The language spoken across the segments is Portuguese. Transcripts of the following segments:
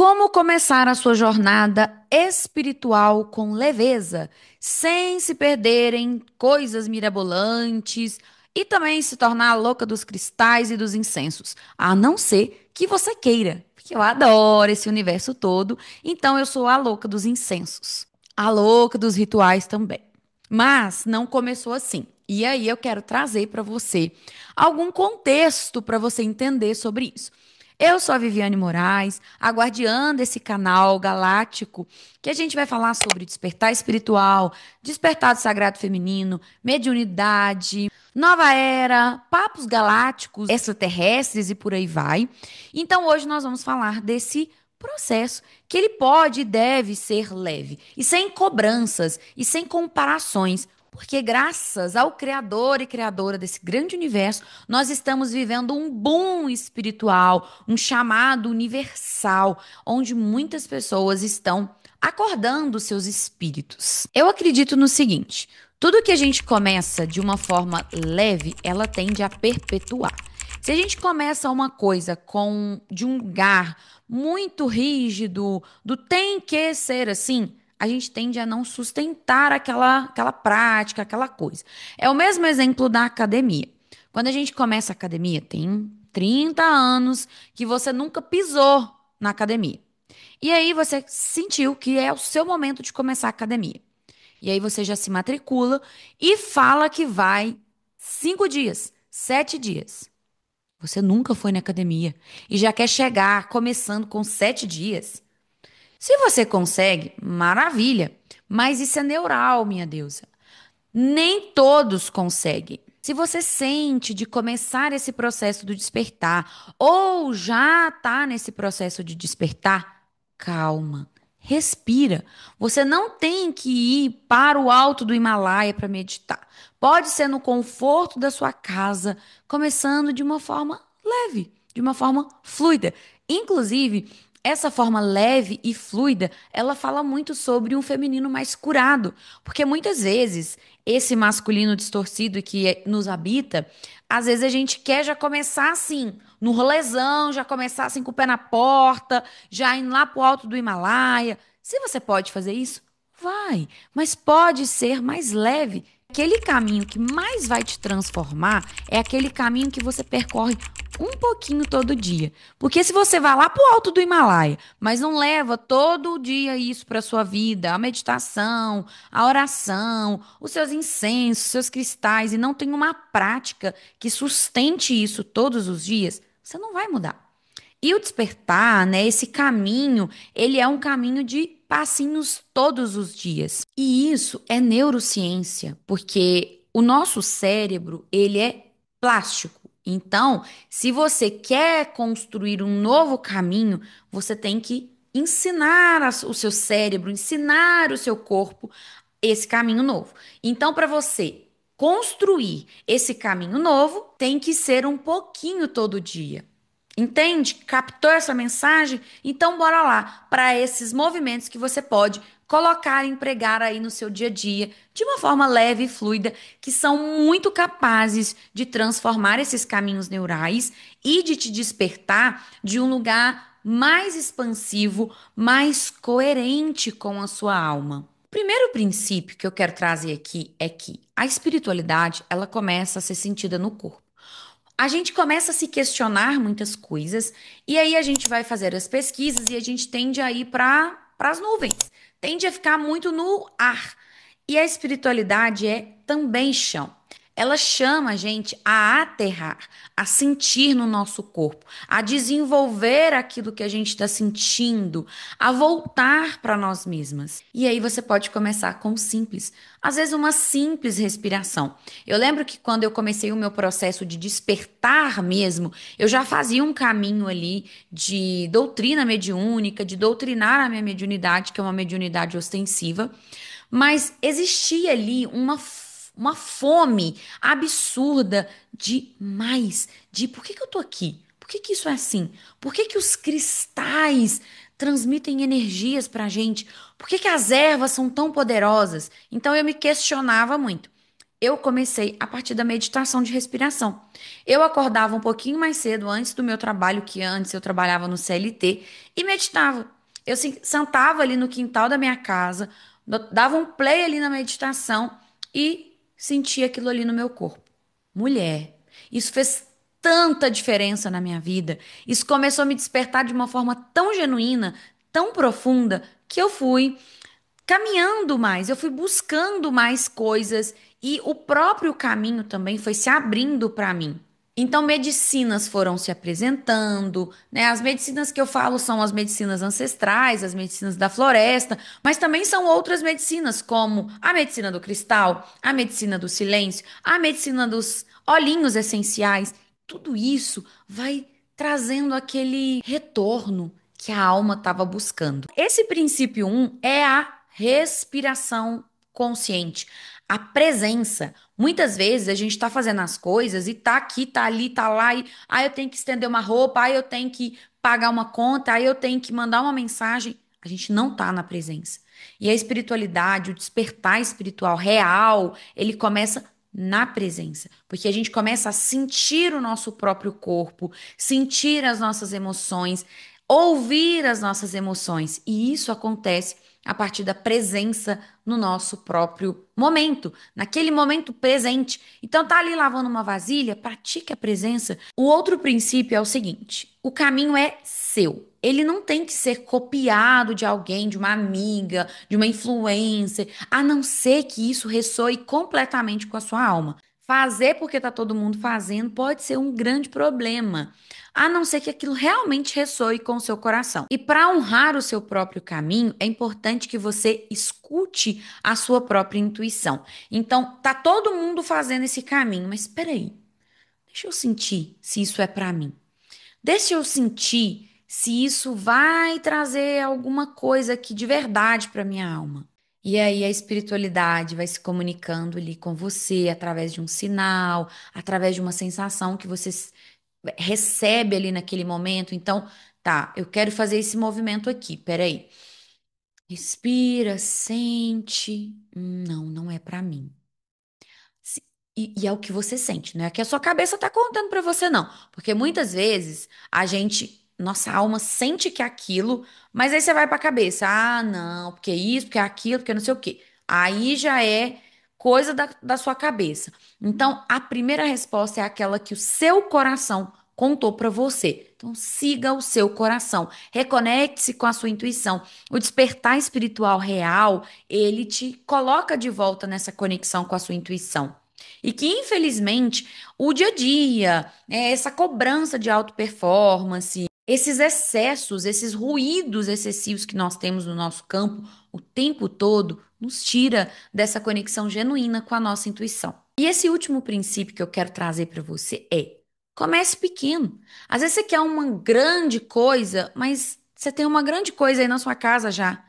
Como começar a sua jornada espiritual com leveza, sem se perder em coisas mirabolantes e também se tornar a louca dos cristais e dos incensos, a não ser que você queira, porque eu adoro esse universo todo, então eu sou a louca dos incensos, a louca dos rituais também. Mas não começou assim. E aí eu quero trazer para você algum contexto para você entender sobre isso. Eu sou a Viviane Moraes, a guardiã desse canal galáctico, que a gente vai falar sobre despertar espiritual, despertar do sagrado feminino, mediunidade, nova era, papos galácticos, extraterrestres e por aí vai. Então hoje nós vamos falar desse processo que ele pode e deve ser leve e sem cobranças e sem comparações. Porque graças ao Criador e Criadora desse grande universo, nós estamos vivendo um boom espiritual, um chamado universal, onde muitas pessoas estão acordando seus espíritos. Eu acredito no seguinte: tudo que a gente começa de uma forma leve, ela tende a perpetuar. Se a gente começa uma coisa com de um lugar muito rígido, do tem que ser assim, a gente tende a não sustentar aquela prática, aquela coisa. É o mesmo exemplo da academia. Quando a gente começa a academia, tem 30 anos que você nunca pisou na academia. E aí você sentiu que é o seu momento de começar a academia. E aí você já se matricula e fala que vai 5 dias, 7 dias. Você nunca foi na academia e já quer chegar começando com 7 dias. Se você consegue, maravilha. Mas isso é neural, minha deusa. Nem todos conseguem. Se você sente de começar esse processo do despertar ou já está nesse processo de despertar, calma, respira. Você não tem que ir para o alto do Himalaia para meditar. Pode ser no conforto da sua casa, começando de uma forma leve, de uma forma fluida. Inclusive, essa forma leve e fluida, ela fala muito sobre um feminino mais curado, porque muitas vezes esse masculino distorcido que nos habita, às vezes a gente quer já começar assim, no rolezão, já começar assim com o pé na porta, já indo lá pro alto do Himalaia. Se você pode fazer isso, vai, mas pode ser mais leve. Aquele caminho que mais vai te transformar é aquele caminho que você percorre um pouquinho todo dia. Porque se você vai lá pro alto do Himalaia, mas não leva todo dia isso para sua vida, a meditação, a oração, os seus incensos, seus cristais, e não tem uma prática que sustente isso todos os dias, você não vai mudar. E o despertar, né, esse caminho, ele é um caminho de passinhos todos os dias. E isso é neurociência, porque o nosso cérebro, ele é plástico. Então, se você quer construir um novo caminho, você tem que ensinar o seu cérebro, ensinar o seu corpo esse caminho novo. Então, para você construir esse caminho novo, tem que ser um pouquinho todo dia. Entende? Captou essa mensagem? Então, bora lá para esses movimentos que você pode colocar e empregar aí no seu dia a dia de uma forma leve e fluida, que são muito capazes de transformar esses caminhos neurais e de te despertar de um lugar mais expansivo, mais coerente com a sua alma. O primeiro princípio que eu quero trazer aqui é que a espiritualidade, ela começa a ser sentida no corpo. A gente começa a se questionar muitas coisas e aí a gente vai fazer as pesquisas e a gente tende a ir para as nuvens, tende a ficar muito no ar. E a espiritualidade é também chão. Ela chama a gente a aterrar, a sentir no nosso corpo, a desenvolver aquilo que a gente está sentindo, a voltar para nós mesmas. E aí você pode começar com simples, às vezes uma simples respiração. Eu lembro que quando eu comecei o meu processo de despertar mesmo, eu já fazia um caminho ali de doutrina mediúnica, de doutrinar a minha mediunidade, que é uma mediunidade ostensiva. Mas existia ali uma fome absurda de mais, de por que que eu tô aqui? Por que que isso é assim? Por que que os cristais transmitem energias pra gente? Por que que as ervas são tão poderosas? Então eu me questionava muito. eu comecei a partir da meditação de respiração. Eu acordava um pouquinho mais cedo antes do meu trabalho, que antes eu trabalhava no CLT, e meditava. Eu sentava ali no quintal da minha casa, dava um play ali na meditação e sentia aquilo ali no meu corpo. Mulher, isso fez tanta diferença na minha vida. Isso começou a me despertar de uma forma tão genuína, tão profunda, que eu fui caminhando mais, eu fui buscando mais coisas e o próprio caminho também foi se abrindo para mim. Então, medicinas foram se apresentando, né? As medicinas que eu falo são as medicinas ancestrais, as medicinas da floresta, mas também são outras medicinas, como a medicina do cristal, a medicina do silêncio, a medicina dos olhinhos essenciais. Tudo isso vai trazendo aquele retorno que a alma estava buscando. Esse princípio um é a respiração consciente, a presença. Muitas vezes a gente tá fazendo as coisas e tá aqui, tá ali, tá lá, e aí eu tenho que estender uma roupa, aí eu tenho que pagar uma conta, aí eu tenho que mandar uma mensagem. A gente não tá na presença. E a espiritualidade, o despertar espiritual real, ele começa na presença, porque a gente começa a sentir o nosso próprio corpo, sentir as nossas emoções, ouvir as nossas emoções, e isso acontece a partir da presença no nosso próprio momento, naquele momento presente. Então, tá ali lavando uma vasilha, pratique a presença. O outro princípio é o seguinte: o caminho é seu. Ele não tem que ser copiado de alguém, de uma amiga, de uma influencer, a não ser que isso ressoe completamente com a sua alma. Fazer porque tá todo mundo fazendo pode ser um grande problema, a não ser que aquilo realmente ressoe com o seu coração. E para honrar o seu próprio caminho, é importante que você escute a sua própria intuição. Então, tá todo mundo fazendo esse caminho, mas espera aí, deixa eu sentir se isso é para mim. Deixa eu sentir se isso vai trazer alguma coisa aqui de verdade para minha alma. E aí a espiritualidade vai se comunicando ali com você através de um sinal, através de uma sensação que você recebe ali naquele momento. Então, tá, eu quero fazer esse movimento aqui. Peraí. Respira, sente. Não, não é pra mim. E é o que você sente, não é que a sua cabeça tá contando pra você, não. Porque muitas vezes nossa alma sente que é aquilo, mas aí você vai pra cabeça. Ah, não, porque isso, porque aquilo, porque não sei o quê. Aí já é coisa da sua cabeça. Então, a primeira resposta é aquela que o seu coração contou pra você. Então, siga o seu coração. Reconecte-se com a sua intuição. O despertar espiritual real, ele te coloca de volta nessa conexão com a sua intuição. E que, infelizmente, o dia a dia, essa cobrança de alta performance, esses excessos, esses ruídos excessivos que nós temos no nosso campo o tempo todo, nos tira dessa conexão genuína com a nossa intuição. E esse último princípio que eu quero trazer para você é: comece pequeno. Às vezes você quer uma grande coisa, mas você tem uma grande coisa aí na sua casa já,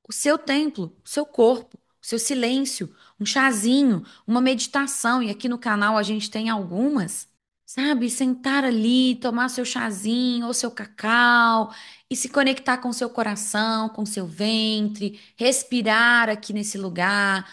o seu templo, o seu corpo, o seu silêncio, um chazinho, uma meditação. E aqui no canal a gente tem algumas, sabe? Sentar ali, tomar seu chazinho ou seu cacau e se conectar com seu coração, com seu ventre, respirar aqui nesse lugar.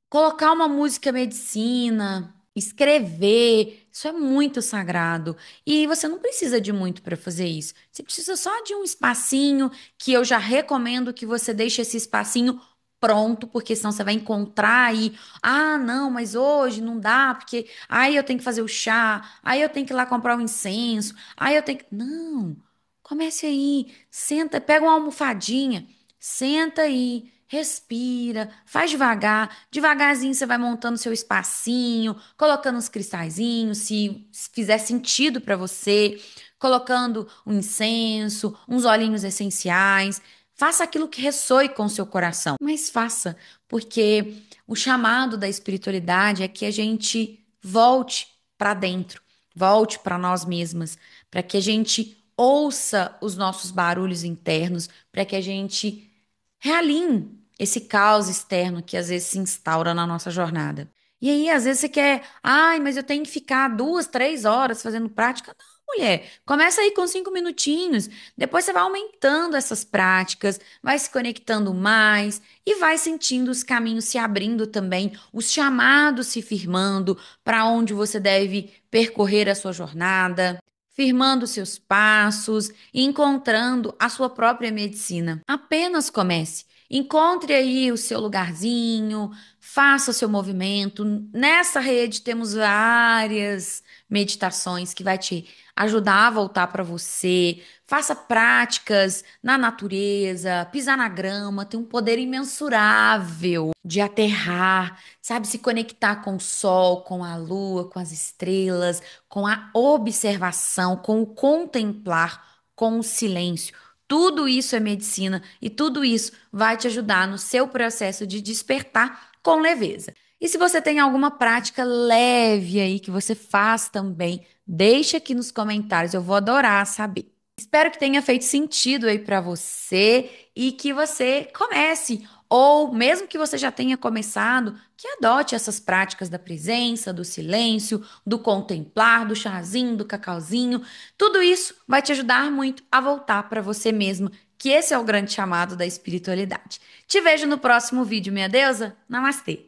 Colocar uma música medicina, escrever, isso é muito sagrado. E você não precisa de muito para fazer isso. Você precisa só de um espacinho que eu já recomendo que você deixe esse espacinho pronto, porque senão você vai encontrar aí, ah, não, mas hoje não dá, porque aí eu tenho que fazer o chá, aí eu tenho que ir lá comprar o incenso, aí eu tenho que. Não. Comece aí, senta, pega uma almofadinha, senta aí, respira, faz devagar. Devagarzinho você vai montando seu espacinho, colocando uns cristalzinhos, se fizer sentido para você, colocando um incenso, uns olhinhos essenciais. Faça aquilo que ressoe com o seu coração, mas faça, porque o chamado da espiritualidade é que a gente volte para dentro, volte para nós mesmas, para que a gente ouça os nossos barulhos internos, para que a gente realinhe esse caos externo que às vezes se instaura na nossa jornada. E aí, às vezes você quer, ai, mas eu tenho que ficar 2, 3 horas fazendo prática. Mulher, começa aí com 5 minutinhos, depois você vai aumentando essas práticas, vai se conectando mais e vai sentindo os caminhos se abrindo também, os chamados se firmando para onde você deve percorrer a sua jornada, firmando seus passos e encontrando a sua própria medicina. Apenas comece. Encontre aí o seu lugarzinho, faça o seu movimento. Nessa rede temos várias meditações que vai te ajudar a voltar para você. Faça práticas na natureza, pisar na grama, tem um poder imensurável de aterrar, sabe, se conectar com o sol, com a lua, com as estrelas, com a observação, com o contemplar, com o silêncio. Tudo isso é medicina e tudo isso vai te ajudar no seu processo de despertar com leveza. E se você tem alguma prática leve aí que você faz também, deixa aqui nos comentários, eu vou adorar saber. Espero que tenha feito sentido aí para você e que você comece, ou mesmo que você já tenha começado, que adote essas práticas da presença, do silêncio, do contemplar, do chazinho, do cacauzinho. Tudo isso vai te ajudar muito a voltar para você mesma, que esse é o grande chamado da espiritualidade. Te vejo no próximo vídeo, minha deusa. Namastê!